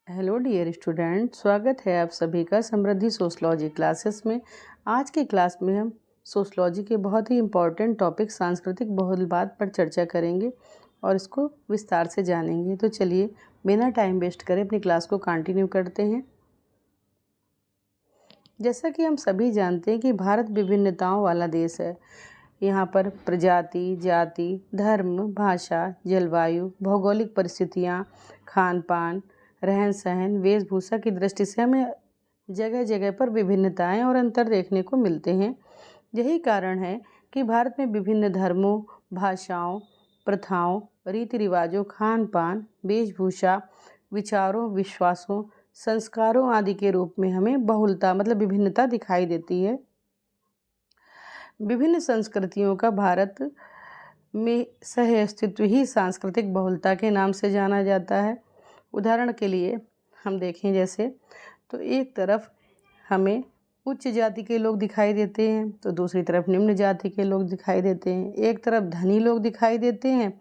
Hello dear student, स्वागत है आप सभी का समृद्धि सोशलॉजी क्लासेस में। आज की क्लास में हम सोशलॉजी के बहुत ही इम्पॉर्टेंट टॉपिक सांस्कृतिक बहुलवाद पर चर्चा करेंगे और इसको विस्तार से जानेंगे। तो चलिए बिना टाइम वेस्ट करे अपनी क्लास को कंटिन्यू करते हैं। जैसा कि हम सभी जानते हैं कि भारत विभिन्नताओं वाला देश है। यहाँ पर प्रजाति, जाति, धर्म, भाषा, जलवायु, भौगोलिक परिस्थितियाँ, खान पान, रहन सहन, वेशभूषा की दृष्टि से हमें जगह जगह पर विभिन्नताएं और अंतर देखने को मिलते हैं। यही कारण है कि भारत में विभिन्न धर्मों, भाषाओं, प्रथाओं, रीति रिवाजों, खान पान, वेशभूषा, विचारों, विश्वासों, संस्कारों आदि के रूप में हमें बहुलता मतलब विभिन्नता दिखाई देती है। विभिन्न संस्कृतियों का भारत में सह अस्तित्व ही सांस्कृतिक बहुलता के नाम से जाना जाता है। उदाहरण के लिए हम देखें जैसे तो एक तरफ हमें उच्च जाति के लोग दिखाई देते हैं तो दूसरी तरफ निम्न जाति के लोग दिखाई देते हैं। एक तरफ धनी लोग दिखाई देते हैं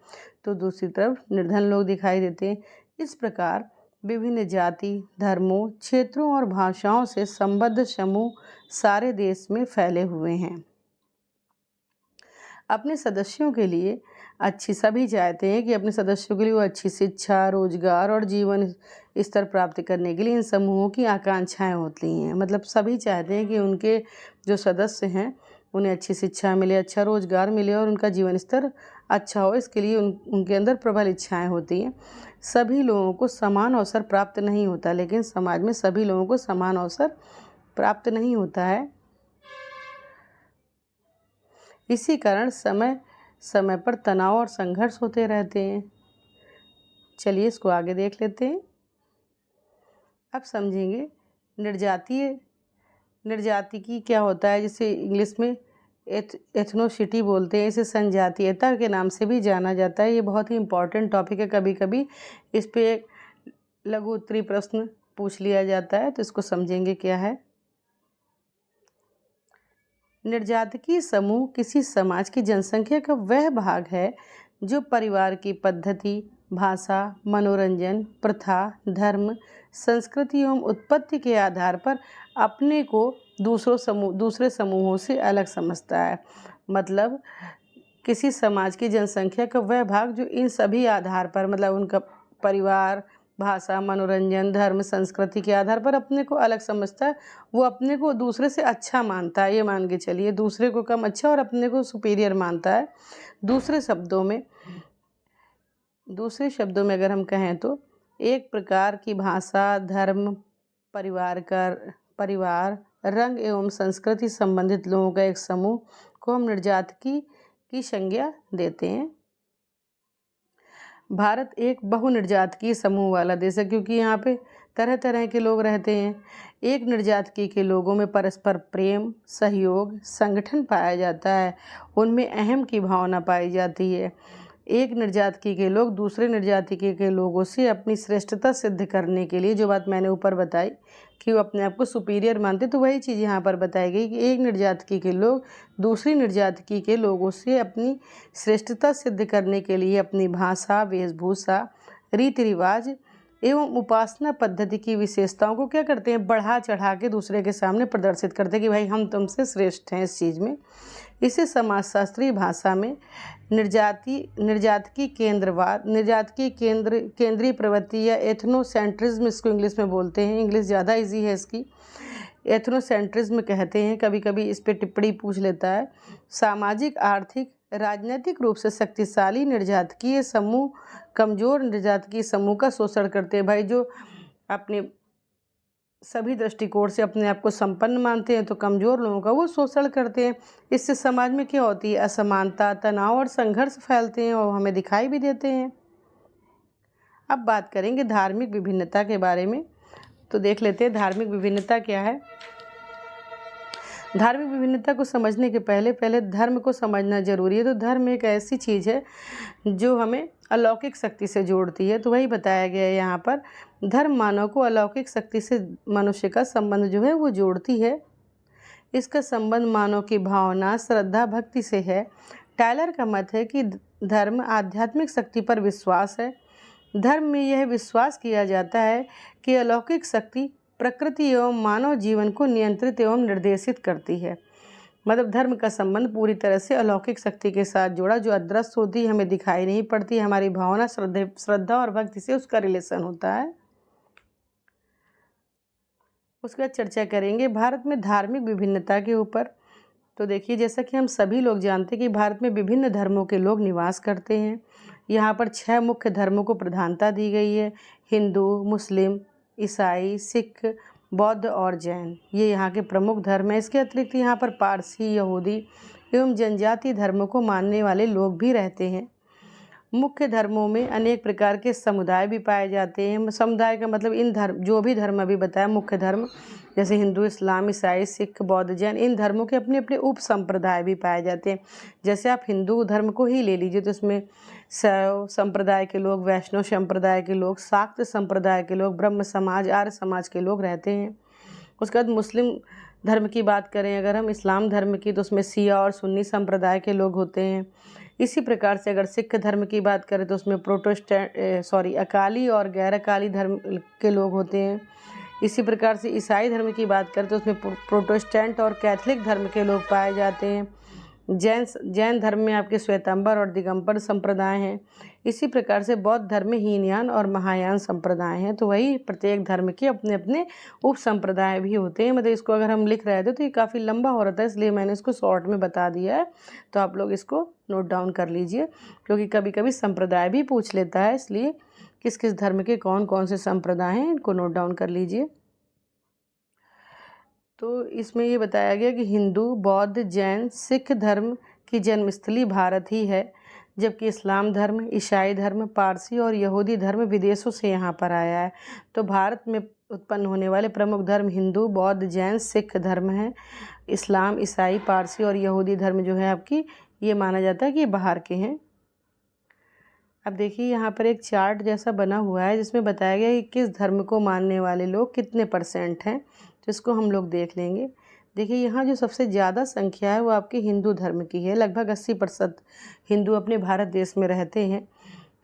तो दूसरी तरफ निर्धन लोग दिखाई देते हैं। इस प्रकार विभिन्न जाति, धर्मों, क्षेत्रों और भाषाओं से संबद्ध समूह सारे देश में फैले हुए हैं। अपने सदस्यों के लिए सभी चाहते हैं कि अपने सदस्यों के लिए वो अच्छी शिक्षा, रोजगार और जीवन स्तर प्राप्त करने के लिए इन समूहों की आकांक्षाएं होती हैं। मतलब सभी चाहते हैं कि उनके जो सदस्य हैं उन्हें अच्छी शिक्षा मिले, अच्छा रोजगार मिले और उनका जीवन स्तर अच्छा हो। इसके लिए उनके अंदर प्रबल इच्छाएं होती हैं। सभी लोगों को समान अवसर प्राप्त नहीं होता, लेकिन समाज में सभी लोगों को समान अवसर प्राप्त नहीं होता है। इसी कारण समय समय पर तनाव और संघर्ष होते रहते हैं। चलिए इसको आगे देख लेते हैं। अब समझेंगे निर्जातिकी क्या होता है, जिसे इंग्लिश में एथनोसिटी बोलते हैं। इसे संजातीयता के नाम से भी जाना जाता है। ये बहुत ही इम्पोर्टेंट टॉपिक है। कभी कभी इस पे लघु उत्तरीय प्रश्न पूछ लिया जाता है, तो इसको समझेंगे क्या है। निर्जातिकीय समूह किसी समाज की जनसंख्या का वह भाग है जो परिवार की पद्धति, भाषा, मनोरंजन, प्रथा, धर्म, संस्कृति एवं उत्पत्ति के आधार पर अपने को दूसरे समूहों से अलग समझता है। मतलब किसी समाज की जनसंख्या का वह भाग जो इन सभी आधार पर मतलब उनका परिवार, भाषा, मनोरंजन, धर्म, संस्कृति के आधार पर अपने को अलग समझता है। वो अपने को दूसरे से अच्छा मानता है। ये मान के चलिए, दूसरे को कम अच्छा और अपने को सुपीरियर मानता है। दूसरे शब्दों में अगर हम कहें तो एक प्रकार की भाषा, धर्म, परिवार, रंग एवं संस्कृति संबंधित लोगों का एक समूह को हम निर्जातिकी की संज्ञा देते हैं। भारत एक बहुनिर्जातिकीय समूह वाला देश है, क्योंकि यहाँ पे तरह तरह के लोग रहते हैं। एक निर्जातिकी के लोगों में परस्पर प्रेम, सहयोग, संगठन पाया जाता है। उनमें अहम की भावना पाई जाती है। एक निर्जातिकी के लोग दूसरे निर्जातिकी के लोगों से अपनी श्रेष्ठता सिद्ध करने के लिए, जो बात मैंने ऊपर बताई कि वो अपने आप को सुपीरियर मानते, तो वही चीज़ यहाँ पर बताई गई कि एक निर्जातिकी के लोग दूसरी निर्जातिकी के लोगों से अपनी श्रेष्ठता सिद्ध करने के लिए अपनी भाषा, वेशभूषा, रीति रिवाज एवं उपासना पद्धति की विशेषताओं को क्या करते हैं, बढ़ा चढ़ा के दूसरे के सामने प्रदर्शित करते हैं कि भाई हम तुमसे श्रेष्ठ हैं इस चीज़ में। इसे समाजशास्त्रीय भाषा में निर्जातिकी केंद्रीय प्रवृत्ति या एथनोसेंट्रिज्म इसको इंग्लिश में बोलते हैं। इंग्लिश ज़्यादा इजी है इसकी। एथनोसेंट्रिज्म कहते हैं। कभी कभी इस पे टिप्पणी पूछ लेता है। सामाजिक, आर्थिक, राजनीतिक रूप से शक्तिशाली निर्जातिकीय समूह कमजोर निर्जातिकीय समूह का शोषण करते हैं। भाई जो अपने सभी दृष्टिकोण से अपने आप को संपन्न मानते हैं तो कमज़ोर लोगों का वो शोषण करते हैं। इससे समाज में क्या होती है, असमानता, तनाव और संघर्ष फैलते हैं और हमें दिखाई भी देते हैं। अब बात करेंगे धार्मिक विभिन्नता के बारे में। तो देख लेते हैं धार्मिक विभिन्नता क्या है। धार्मिक विभिन्नता को समझने के पहले धर्म को समझना जरूरी है। तो धर्म एक ऐसी चीज़ है जो हमें अलौकिक शक्ति से जोड़ती है। तो वही बताया गया है यहाँ पर। धर्म मानव को अलौकिक शक्ति से मनुष्य का संबंध जो है वो जोड़ती है। इसका संबंध मानव की भावना, श्रद्धा, भक्ति से है। टायलर का मत है कि धर्म आध्यात्मिक शक्ति पर विश्वास है। धर्म में यह विश्वास किया जाता है कि अलौकिक शक्ति प्रकृति एवं मानव जीवन को नियंत्रित एवं निर्देशित करती है। मतलब धर्म का संबंध पूरी तरह से अलौकिक शक्ति के साथ जुड़ा, जो अदृश्य होती है, हमें दिखाई नहीं पड़ती, हमारी भावना श्रद्धा और भक्ति से उसका रिलेशन होता है। उसके बाद चर्चा करेंगे भारत में धार्मिक विभिन्नता के ऊपर। तो देखिए, जैसा कि हम सभी लोग जानते हैं कि भारत में विभिन्न धर्मों के लोग निवास करते हैं। यहाँ पर 6 मुख्य धर्मों को प्रधानता दी गई है: हिंदू, मुस्लिम, ईसाई, सिख, बौद्ध और जैन। ये यहाँ के प्रमुख धर्म हैं। इसके अतिरिक्त यहाँ पर पारसी, यहूदी एवं जनजातीय धर्मों को मानने वाले लोग भी रहते हैं। मुख्य धर्मों में अनेक प्रकार के समुदाय भी पाए जाते हैं। समुदाय का मतलब इन धर्म, जो भी धर्म अभी बताया मुख्य धर्म, जैसे हिंदू, इस्लाम, ईसाई, सिख, बौद्ध, जैन, इन धर्मों के अपने अपने उप संप्रदाय भी पाए जाते हैं। जैसे आप हिंदू धर्म को ही ले लीजिए तो इसमें शैव संप्रदाय के लोग, वैष्णव संप्रदाय के लोग, शाक्त संप्रदाय के लोग, ब्रह्म समाज, आर्य समाज के लोग रहते हैं। उसके बाद मुस्लिम धर्म की बात करें अगर हम, इस्लाम धर्म की, तो उसमें शिया और सुन्नी संप्रदाय के लोग होते हैं। इसी प्रकार से अगर सिख धर्म की बात करें तो उसमें अकाली और गैर अकाली धर्म के लोग होते हैं। इसी प्रकार से ईसाई धर्म की बात करें तो उसमें प्रोटेस्टेंट और कैथलिक धर्म के लोग पाए जाते हैं। जैन धर्म में आपके श्वेतांबर और दिगंबर संप्रदाय हैं। इसी प्रकार से बौद्ध धर्म में हीनयान और महायान संप्रदाय हैं। तो वही प्रत्येक धर्म के अपने अपने उप संप्रदाय भी होते हैं। मतलब इसको अगर हम लिख रहे थे तो ये काफ़ी लंबा हो रहा था, इसलिए मैंने इसको शॉर्ट में बता दिया है। तो आप लोग इसको नोट डाउन कर लीजिए, क्योंकि कभी कभी संप्रदाय भी पूछ लेता है, इसलिए किस किस धर्म के कौन कौन से संप्रदाय हैं इनको नोट डाउन कर लीजिए। तो इसमें ये बताया गया कि हिंदू, बौद्ध, जैन, सिख धर्म की जन्मस्थली भारत ही है, जबकि इस्लाम धर्म, ईसाई धर्म, पारसी और यहूदी धर्म विदेशों से यहाँ पर आया है। तो भारत में उत्पन्न होने वाले प्रमुख धर्म हिंदू, बौद्ध, जैन, सिख धर्म हैं। इस्लाम, ईसाई, पारसी और यहूदी धर्म जो है आपकी, ये माना जाता है कि ये बाहर के हैं। अब देखिए यहाँ पर एक चार्ट जैसा बना हुआ है जिसमें बताया गया है कि किस धर्म को मानने वाले लोग कितने % हैं, तो इसको हम लोग देख लेंगे। देखिए यहाँ जो सबसे ज़्यादा संख्या है वो आपके हिंदू धर्म की है। लगभग 80% हिंदू अपने भारत देश में रहते हैं।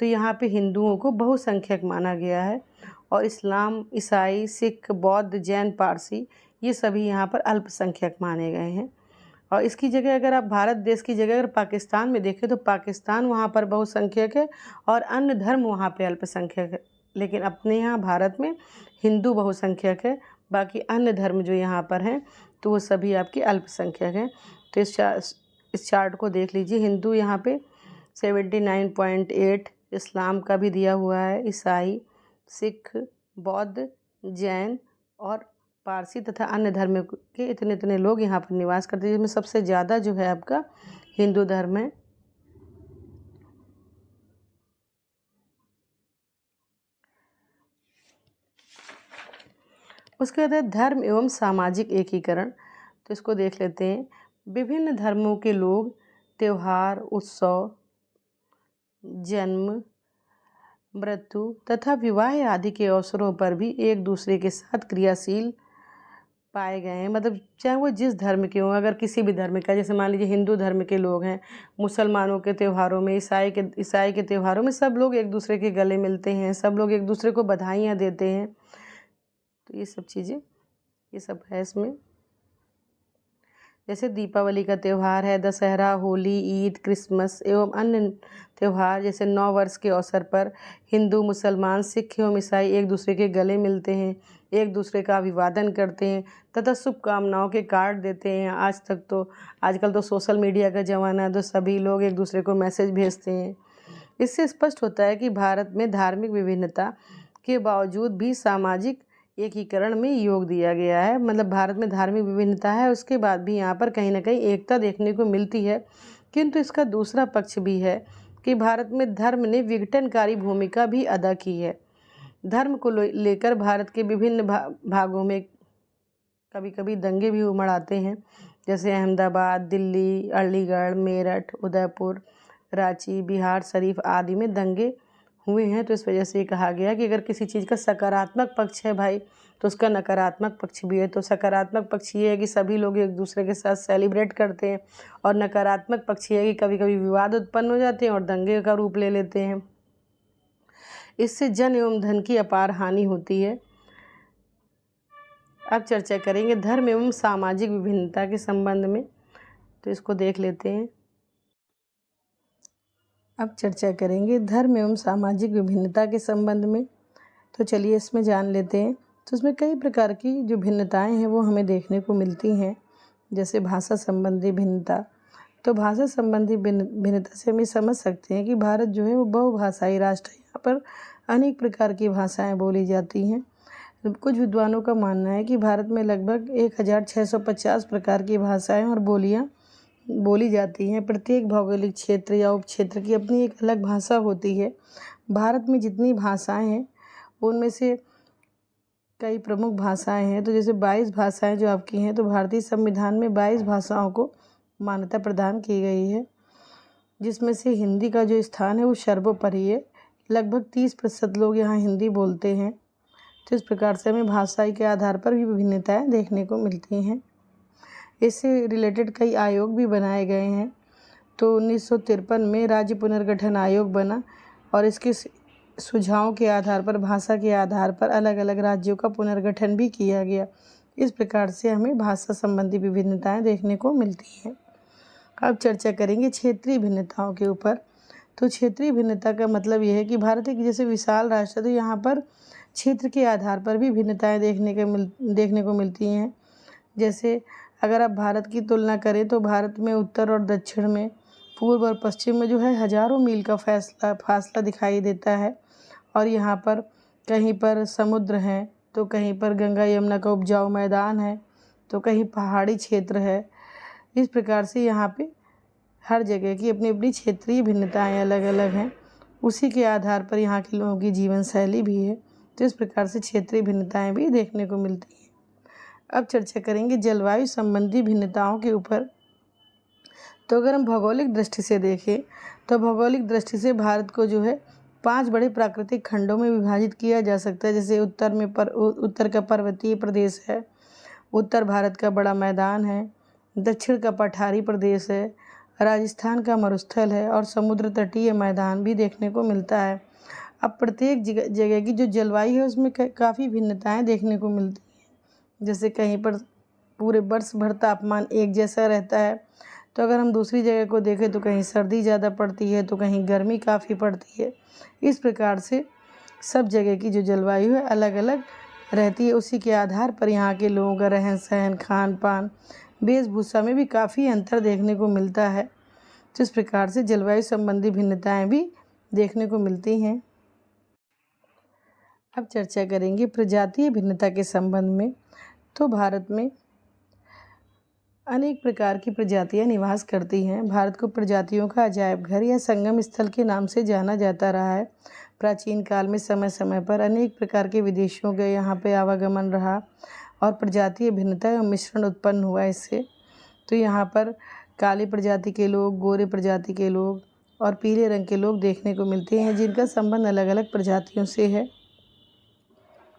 तो यहाँ पे हिंदुओं को बहुसंख्यक माना गया है। और इस्लाम, ईसाई, सिख, बौद्ध, जैन, पारसी, ये सभी यहाँ पर अल्पसंख्यक माने गए हैं। और इसकी जगह अगर आप भारत देश की जगह अगर पाकिस्तान में देखें तो पाकिस्तान वहाँ पर बहुसंख्यक है और अन्य धर्म वहाँ पे अल्पसंख्यक है। लेकिन अपने यहाँ भारत में हिंदू बहुसंख्यक है, बाकी अन्य धर्म जो यहाँ पर हैं तो वो सभी आपके अल्पसंख्यक हैं। तो इस चार्ट को देख लीजिए। हिंदू यहाँ पे 79.8, इस्लाम का भी दिया हुआ है, ईसाई, सिख, बौद्ध, जैन और पारसी तथा अन्य धर्म के इतने लोग यहाँ पर निवास करते हैं, जिसमें सबसे ज़्यादा जो है आपका हिंदू धर्म है। उसके बाद है धर्म एवं सामाजिक एकीकरण। तो इसको देख लेते हैं। विभिन्न धर्मों के लोग त्यौहार, उत्सव, जन्म, मृत्यु तथा विवाह आदि के अवसरों पर भी एक दूसरे के साथ क्रियाशील पाए गए हैं। मतलब चाहे वो जिस धर्म के हों, अगर किसी भी धर्म का, जैसे मान लीजिए हिंदू धर्म के लोग हैं, मुसलमानों के त्योहारों में, ईसाई के त्योहारों में सब लोग एक दूसरे के गले मिलते हैं, सब लोग एक दूसरे को बधाइयाँ देते हैं। तो ये सब चीज़ें, ये सब है इसमें। जैसे दीपावली का त्यौहार है, दशहरा, होली, ईद, क्रिसमस एवं अन्य त्यौहार जैसे नव वर्ष के अवसर पर हिंदू, मुसलमान, सिख एवं ईसाई एक दूसरे के गले मिलते हैं, एक दूसरे का अभिवादन करते हैं तथा शुभकामनाओं के कार्ड देते हैं। आजकल तो सोशल मीडिया का ज़माना है, तो सभी लोग एक दूसरे को मैसेज भेजते हैं। इससे स्पष्ट होता है कि भारत में धार्मिक विभिन्नता के बावजूद भी सामाजिक एकीकरण में योग दिया गया है। मतलब भारत में धार्मिक विभिन्नता है, उसके बाद भी यहाँ पर कहीं ना कहीं एकता देखने को मिलती है। किंतु इसका दूसरा पक्ष भी है कि भारत में धर्म ने विघटनकारी भूमिका भी अदा की है। धर्म को लेकर भारत के विभिन्न भागों में कभी कभी दंगे भी उमड़ आते हैं। जैसे अहमदाबाद, दिल्ली, अलीगढ़, मेरठ, उदयपुर, रांची, बिहार शरीफ आदि में दंगे हुए हैं। तो इस वजह से ये कहा गया कि अगर किसी चीज़ का सकारात्मक पक्ष है भाई, तो उसका नकारात्मक पक्ष भी है। तो सकारात्मक पक्ष ये है कि सभी लोग एक दूसरे के साथ सेलिब्रेट करते हैं, और नकारात्मक पक्ष ये है कि कभी कभी विवाद उत्पन्न हो जाते हैं और दंगे का रूप ले लेते हैं। इससे जन एवं धन की अपार हानि होती है। अब चर्चा करेंगे धर्म एवं सामाजिक विभिन्नता के संबंध में, तो इसको देख लेते हैं। अब चर्चा करेंगे धर्म एवं सामाजिक विभिन्नता के संबंध में, तो चलिए इसमें जान लेते हैं। तो इसमें कई प्रकार की जो भिन्नताएं हैं वो हमें देखने को मिलती हैं, जैसे भाषा संबंधी भिन्नता। तो भाषा संबंधी भिन्नता से हम ये समझ सकते हैं कि भारत जो है वो बहुभाषाई राष्ट्र है। यहाँ पर अनेक प्रकार की भाषाएं बोली जाती हैं। कुछ विद्वानों का मानना है कि भारत में लगभग 1650 प्रकार की भाषाएं और बोलियां बोली जाती हैं। प्रत्येक भौगोलिक क्षेत्र या उपक्षेत्र की अपनी एक अलग भाषा होती है। भारत में जितनी भाषाएं हैं उनमें से कई प्रमुख भाषाएं हैं। तो जैसे 22 भाषाएं जो आपकी हैं, तो भारतीय संविधान में 22 भाषाओं को मान्यता प्रदान की गई है, जिसमें से हिंदी का जो स्थान है वो सर्वोपरि है। लगभग 30% लोग यहाँ हिंदी बोलते हैं। तो इस प्रकार से हमें भाषाई के आधार पर भी विभिन्नताएं देखने को मिलती हैं। इससे रिलेटेड कई आयोग भी बनाए गए हैं। तो 1953 में राज्य पुनर्गठन आयोग बना और इसके सुझावों के आधार पर, भाषा के आधार पर अलग अलग राज्यों का पुनर्गठन भी किया गया। इस प्रकार से हमें भाषा संबंधी विभिन्नताएं देखने को मिलती हैं। अब चर्चा करेंगे क्षेत्रीय भिन्नताओं के ऊपर। तो क्षेत्रीय भिन्नता का मतलब यह है कि भारत एक जैसे विशाल राष्ट्र है, तो यहाँ पर क्षेत्र के आधार पर भी भिन्नताएं देखने को मिलती हैं। जैसे अगर आप भारत की तुलना करें तो भारत में उत्तर और दक्षिण में, पूर्व और पश्चिम में जो है हज़ारों मील का फासला दिखाई देता है। और यहाँ पर कहीं पर समुद्र हैं, तो कहीं पर गंगा यमुना का उपजाऊ मैदान है, तो कहीं पहाड़ी क्षेत्र है। इस प्रकार से यहाँ पे हर जगह की अपनी अपनी क्षेत्रीय भिन्नताएं अलग अलग हैं। उसी के आधार पर यहाँ के लोगों की जीवन शैली भी है। तो इस प्रकार से क्षेत्रीय भिन्नताएं भी देखने को मिलती हैं। अब चर्चा करेंगे जलवायु संबंधी भिन्नताओं के ऊपर। तो अगर हम भौगोलिक दृष्टि से देखें, तो भौगोलिक दृष्टि से भारत को जो है 5 बड़े प्राकृतिक खंडों में विभाजित किया जा सकता है। जैसे उत्तर का पर्वतीय प्रदेश है, उत्तर भारत का बड़ा मैदान है, दक्षिण का पठारी प्रदेश है, राजस्थान का मरुस्थल है और समुद्र तटीय मैदान भी देखने को मिलता है। अब प्रत्येक जगह की जो जलवायु है उसमें काफ़ी भिन्नताएं देखने को मिलती हैं। जैसे कहीं पर पूरे वर्ष भर तापमान एक जैसा रहता है, तो अगर हम दूसरी जगह को देखें तो कहीं सर्दी ज़्यादा पड़ती है, तो कहीं गर्मी काफ़ी पड़ती है। इस प्रकार से सब जगह की जो जलवायु है अलग अलग रहती है। उसी के आधार पर यहाँ के लोगों का रहन सहन, खान पान, वेशभूषा में भी काफ़ी अंतर देखने को मिलता है। तो इस प्रकार से जलवायु संबंधी भिन्नताएं भी देखने को मिलती हैं। अब चर्चा करेंगे प्रजातीय भिन्नता के संबंध में। तो भारत में अनेक प्रकार की प्रजातियां निवास करती हैं। भारत को प्रजातियों का अजायब घर या संगम स्थल के नाम से जाना जाता रहा है। प्राचीन काल में समय समय पर अनेक प्रकार के विदेशियों का यहाँ पे आवागमन रहा और प्रजातीय भिन्नता एवं मिश्रण उत्पन्न हुआ इससे। तो यहाँ पर काली प्रजाति के लोग, गोरे प्रजाति के लोग और पीले रंग के लोग देखने को मिलते हैं, जिनका संबंध अलग अलग प्रजातियों से है।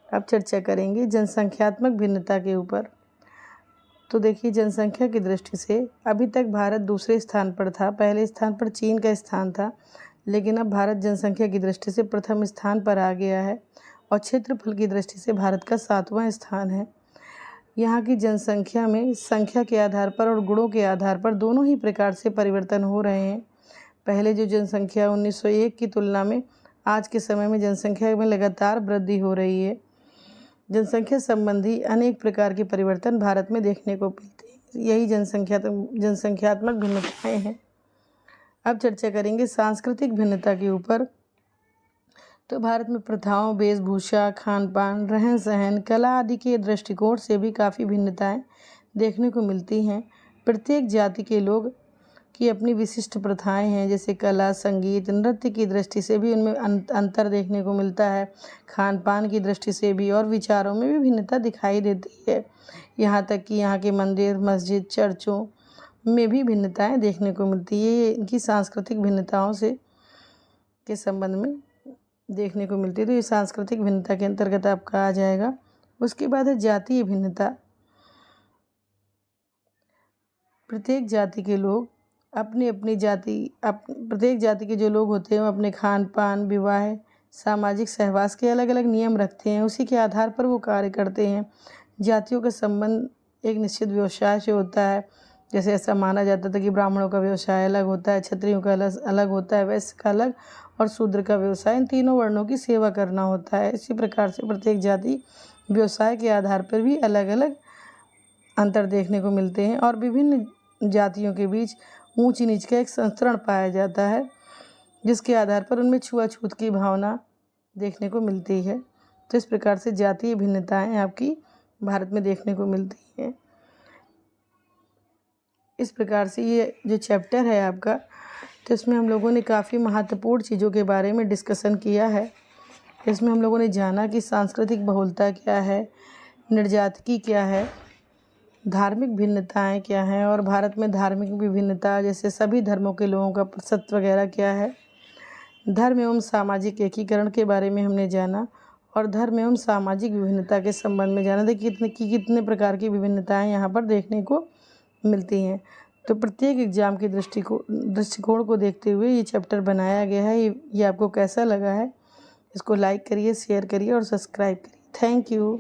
अब चर्चा करेंगे जनसंख्यात्मक भिन्नता के ऊपर। तो देखिए, जनसंख्या की दृष्टि से अभी तक भारत दूसरे स्थान पर था। पहले स्थान पर चीन का स्थान था, लेकिन अब भारत जनसंख्या की दृष्टि से प्रथम स्थान पर आ गया है और क्षेत्रफल की दृष्टि से भारत का 7वां स्थान है। यहाँ की जनसंख्या में संख्या के आधार पर और गुणों के आधार पर दोनों ही प्रकार से परिवर्तन हो रहे हैं। पहले जो जनसंख्या 1901 की तुलना में आज के समय में जनसंख्या में लगातार वृद्धि हो रही है। जनसंख्या संबंधी अनेक प्रकार के परिवर्तन भारत में देखने को मिलते हैं। यही जनसंख्यात्मक भिन्नताएं हैं। अब चर्चा करेंगे सांस्कृतिक भिन्नता के ऊपर। तो भारत में प्रथाओं, वेशभूषा, खान पान, रहन सहन, कला आदि के दृष्टिकोण से भी काफ़ी भिन्नताएं देखने को मिलती हैं। प्रत्येक जाति के लोग की अपनी विशिष्ट प्रथाएं हैं। जैसे कला, संगीत, नृत्य की दृष्टि से भी उनमें अंतर देखने को मिलता है। खान पान की दृष्टि से भी और विचारों में भी भिन्नता दिखाई देती है। यहाँ तक कि यहाँ के मंदिर, मस्जिद, चर्चों में भी भिन्नताएं देखने को मिलती है। ये इनकी सांस्कृतिक भिन्नताओं से के संबंध में देखने को मिलती है। तो ये सांस्कृतिक भिन्नता के अंतर्गत आपका आ जाएगा। उसके बाद है जातीय भिन्नता। प्रत्येक जाति के लोग प्रत्येक जाति के जो लोग होते हैं वो अपने खान पान, विवाह, सामाजिक सहवास के अलग अलग नियम रखते हैं, उसी के आधार पर वो कार्य करते हैं। जातियों का संबंध एक निश्चित व्यवसाय से होता है। जैसे ऐसा माना जाता था कि ब्राह्मणों का व्यवसाय अलग होता है, क्षत्रियों का अलग होता है, वैश्य का अलग और शूद्र का व्यवसाय इन तीनों वर्णों की सेवा करना होता है। इसी प्रकार से प्रत्येक जाति व्यवसाय के आधार पर भी अलग अलग अंतर देखने को मिलते हैं और विभिन्न जातियों के बीच ऊंच नीच का एक संतरण पाया जाता है, जिसके आधार पर उनमें छुआछूत की भावना देखने को मिलती है। तो इस प्रकार से जातीय भिन्नताएं आपकी भारत में देखने को मिलती हैं। इस प्रकार से ये जो चैप्टर है आपका, तो इसमें हम लोगों ने काफ़ी महत्वपूर्ण चीज़ों के बारे में डिस्कशन किया है। इसमें हम लोगों ने जाना कि सांस्कृतिक बहुलता क्या है, निर्जातिकी क्या है, धार्मिक भिन्नताएं क्या हैं और भारत में धार्मिक विभिन्नता जैसे सभी धर्मों के लोगों का प्रतिशत वगैरह क्या है। धर्म एवं सामाजिक एकीकरण के बारे में हमने जाना और धर्म एवं सामाजिक विभिन्नता के संबंध में जाना था कि कितने प्रकार की विभिन्नताएं यहाँ पर देखने को मिलती हैं। तो प्रत्येक एग्ज़ाम के दृष्टिकोण को देखते हुए ये चैप्टर बनाया गया है। ये आपको कैसा लगा है, इसको लाइक करिए, शेयर करिए और सब्सक्राइब करिए। Thank you.